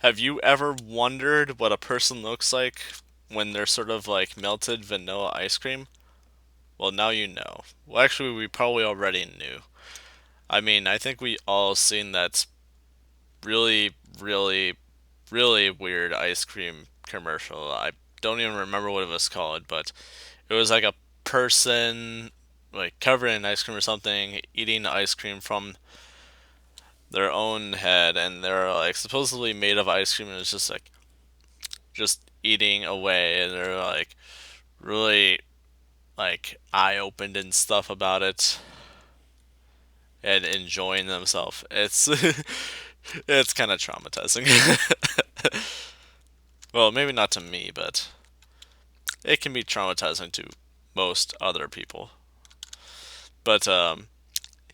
Have you ever wondered what a person looks like when they're sort of like melted vanilla ice cream? Well, now you know. Well, actually, we probably already knew. I mean, I think we all seen that really, really, really weird ice cream commercial. I don't even remember what it was called, but it was like a person like covered in ice cream or something eating ice cream from their own head, and they're like supposedly made of ice cream, and it's just like just eating away, and they're like really like eye opened and stuff about it and enjoying themselves. It's it's kind of traumatizing. Well, maybe not to me, but it can be traumatizing to most other people. But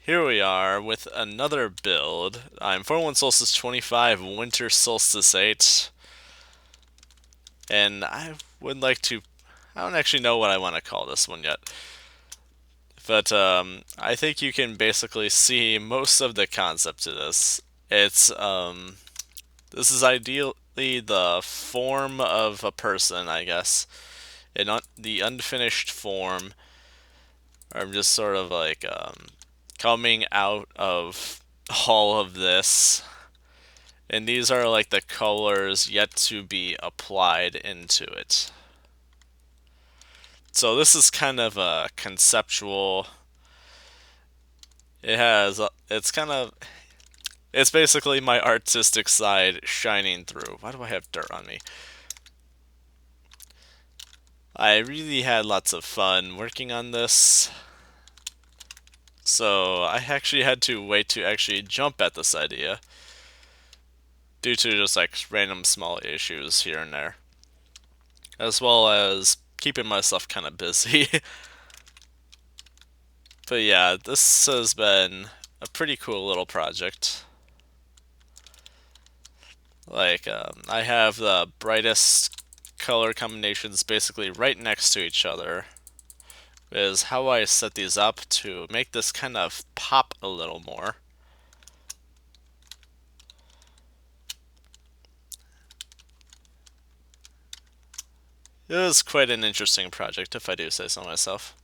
here we are with another build. I'm 41 Solstice 25, Winter Solstice 8, and I would like to. I don't actually know what I want to call this one yet. But I think you can basically see most of the concept to this. It's this is ideally the form of a person, I guess, and the unfinished form are just sort of like coming out of all of this, and these are like the colors yet to be applied into it. So this is kind of a conceptual. It's kind of it's basically my artistic side shining through. Why do I have dirt on me? I really had lots of fun working on this. So I actually had to wait to actually jump at this idea due to just like random small issues here and there, as well as keeping myself kind of busy. But yeah, this has been a pretty cool little project. Like, I have the brightest color combinations basically right next to each other, is how I set these up to make this kind of pop a little more. It was quite an interesting project, if I do say so myself.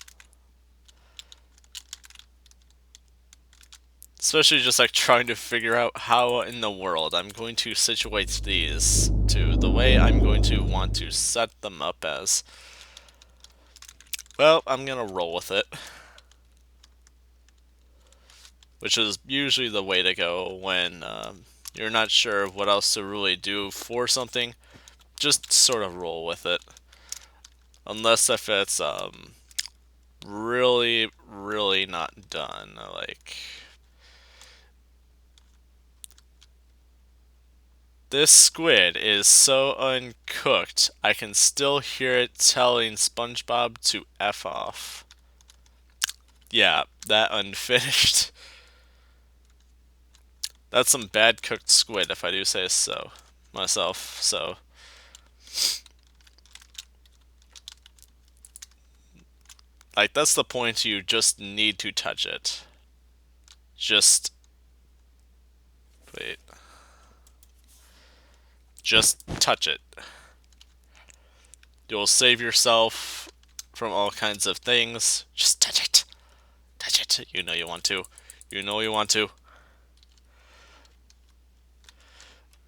Especially just like trying to figure out how in the world I'm going to situate these to the way I'm going to want to set them up as. Well, I'm gonna roll with it, which is usually the way to go when you're not sure what else to really do for something. Just sort of roll with it, unless if it's really, really not done. Like this squid is so uncooked, I can still hear it telling SpongeBob to F off. Yeah, that unfinished. That's some bad cooked squid, if I do say so myself. So, like, that's the point. You just need to touch it. Just wait. Just touch it. You'll save yourself from all kinds of things. Just touch it. Touch it. You know you want to. You know you want to.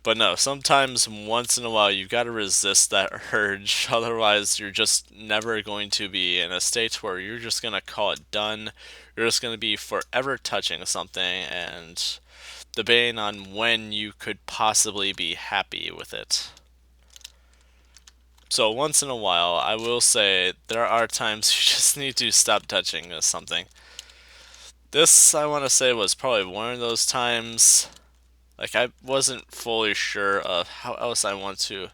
But no, sometimes once in a while you gotta resist that urge. Otherwise, you're just never going to be in a state where you're just gonna call it done. You're just gonna be forever touching something and debating on when you could possibly be happy with it. So once in a while, I will say there are times you just need to stop touching something. This, I want to say, was probably one of those times. Like, I wasn't fully sure of how else I want to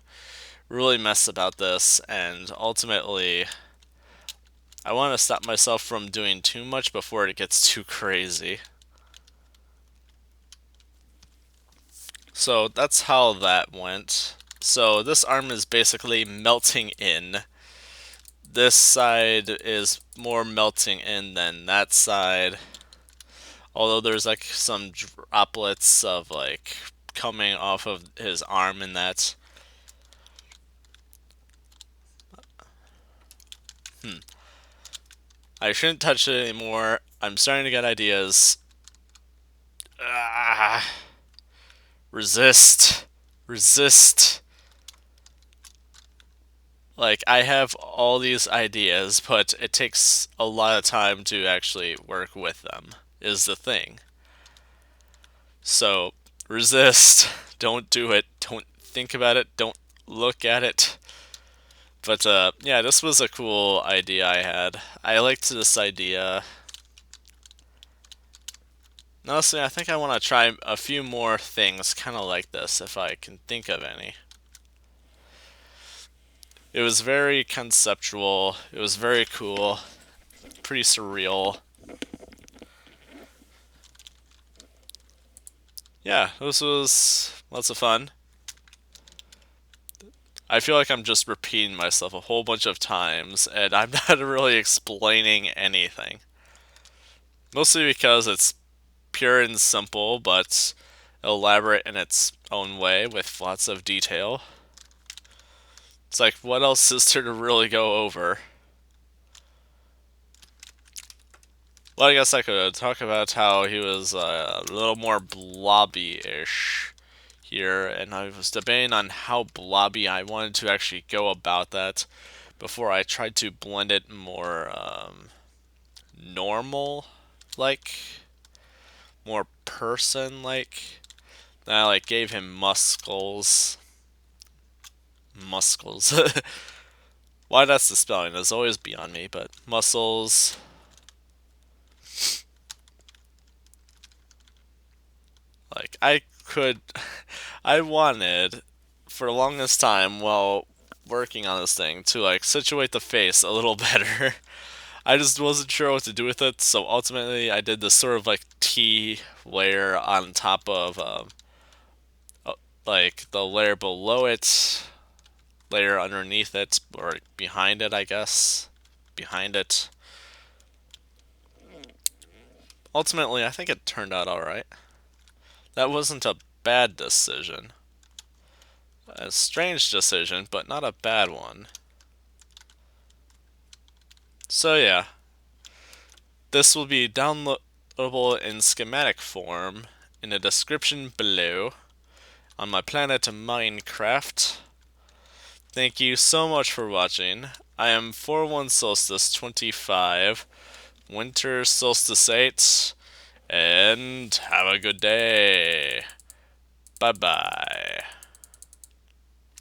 really mess about this, and ultimately, I want to stop myself from doing too much before it gets too crazy. So that's how that went. So this arm is basically melting in. This side is more melting in than that side. Although there's like some droplets of like coming off of his arm in that. I shouldn't touch it anymore. I'm starting to get ideas. Ah, resist. Resist. Like, I have all these ideas, but it takes a lot of time to actually work with them, is the thing. So, resist. Don't do it. Don't think about it. Don't look at it. But, yeah, this was a cool idea I had. I liked this idea. Honestly, I think I want to try a few more things kind of like this, if I can think of any. It was very conceptual. It was very cool. Pretty surreal. Yeah, this was lots of fun. I feel like I'm just repeating myself a whole bunch of times, and I'm not really explaining anything. Mostly because it's pure and simple, but elaborate in its own way with lots of detail. It's like, what else is there to really go over? Well, I guess I could talk about how he was a little more blobby-ish here, and I was debating on how blobby I wanted to actually go about that before I tried to blend it more normal, like more person-like. Then I like gave him muscles. Why that's the spelling is always beyond me, but muscles. Like I could, I wanted for the longest time while working on this thing to like situate the face a little better. I just wasn't sure what to do with it, so ultimately I did this sort of like T layer on top of uh, like the layer below it, layer underneath it, or behind it, I guess. Behind it. Ultimately, I think it turned out alright. That wasn't a bad decision. A strange decision, but not a bad one. So yeah, this will be downloadable in schematic form in the description below on my planet Minecraft. Thank you so much for watching. I am 41 Solstice 25, Winter Solstice 8, and have a good day. Bye bye.